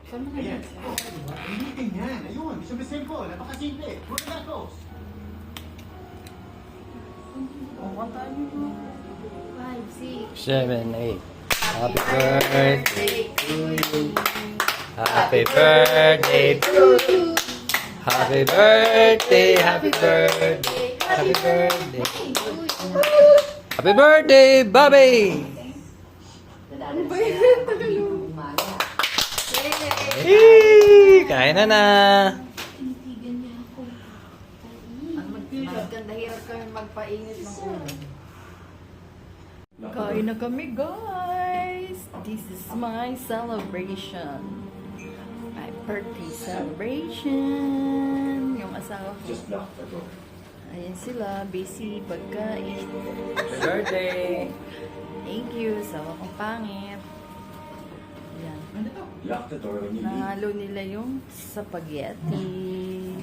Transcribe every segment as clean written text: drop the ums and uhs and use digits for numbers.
Saan mo Ayan. nag-exam? Diba? Initin yan. Ayun. Simple simple. Napakasimple. Puro na goes. Oh, what time is it? 5, 6, 7, 8. Happy birthday to you. Happy birthday to you. Happy birthday, happy birthday, happy birthday. Happy birthday, Bobby! Ano ba yun? Tagalog. Hey, kain na. Maganda hirap kami magpainit ng ulo. Kain na kami, guys. This is my celebration. My birthday celebration. Yung asawa ko. Just lock the door. Ayan sila, busy pagkain. Happy birthday! Thank you, asawa kong pangit. Ayan. Lock the door when you leave. Nahalo nila yung spaghetti.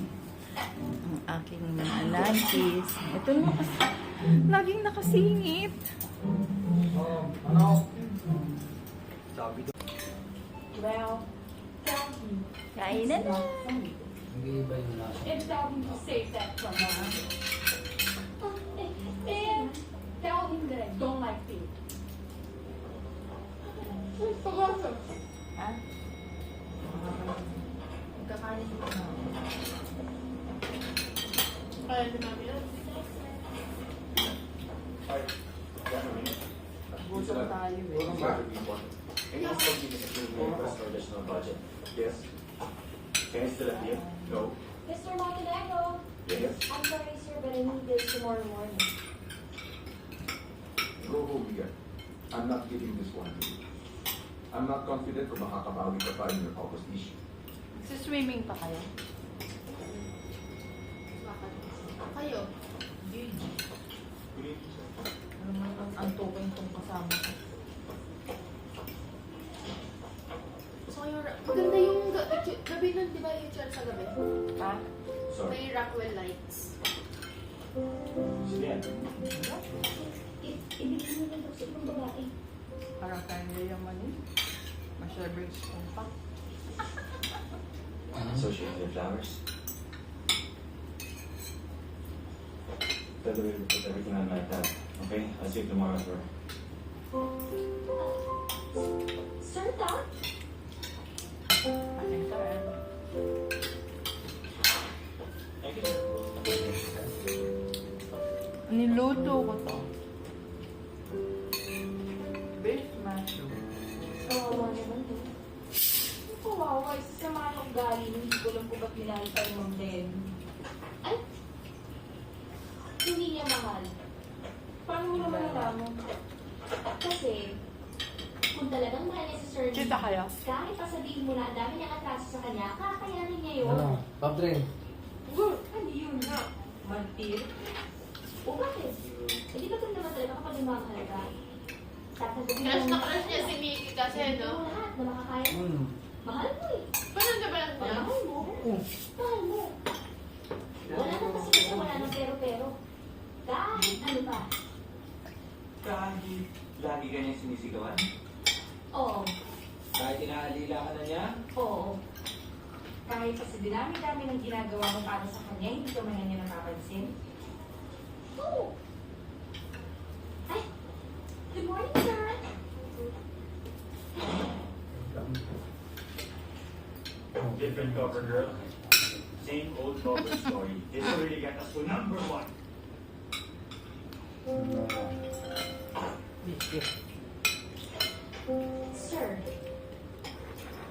Ang aking mga nantis. Ito na kasi, laging nakasingit. Ano? Well, tell him. Kainan na. Hindi iba yung lasa. And tell him to save that from me. And tell him that I don't like him. Ha? Magkakanin ko na. Kaya din namin yun. Busog tayo eh. Additional budget. Yes. Can I still appear? No. Mr. Montenegro, Yes. I'm sorry, sir, but I need this tomorrow morning. Go home again. I'm not giving this one to you. I'm not confident kung makakabawi ka pa in your focus issue. Swimming pa kayo? Kayo. Ano man ang antukin itong kasama ko? So, maganda yung gabi nun, di ba yung church sa gabi? Ha? Sorry. May Rockwell lights. Sige yan. Ibigay mo ng gusto ng babae. Parang tayo yaman eh. Masyabers kong pa. Associated Flowers. Tell the way to put everything on my tab. Okay? I'll see you tomorrow at work. Sir, Doc? Akin ka eh. Thank you. Niluto ko to. Beef mushroom. Kawawa naman to. Kawawa, isa mga ng galing. Hindi ko lang po ba't minahita yung Ma'am Den. Ay! Hindi niya mahal. Paano mo naman nalaman? Kasi, kung talagang mahal niya si Sir Lee, Kita kaya? kahit pa sabihin mo na ang dami niyang atraso sa kanya, kakayanin niya yun. Ano? Pop drink. Ano yun na? Mantir? O bakit? Eh, di ba kung naman talaga kapag mahal ka? Sasabihin Crush mo na crush niya si Mickey kasi, Sabihin mo no? lahat na makakaya mo. Mahal mo eh. Paano na ba lang niya? Mahal mo. Mahal mo. Wala nang kasi kasi wala nang pero-pero. Kahit ano pa. Kahit lagi ka niya sinisigawan? Oo. Kahit inaalila ka na niya? Oo. Kahit kasi dinami-dami ng ginagawa mo para sa kanya, hindi ka man niya napapansin. Oo. Ay! Good morning, sir! Different cover girl. Same old cover story. This will really get us to number 1. Sir,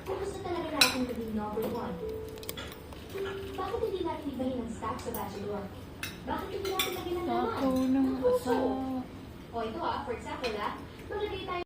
kung gusto talaga natin maging number 1, bakit hindi natin ibahin ang staff sa bachelor? Bakit hindi natin lagyan ng Ako laman? ng Ng puso? asawa. O ito for example maglagay tayo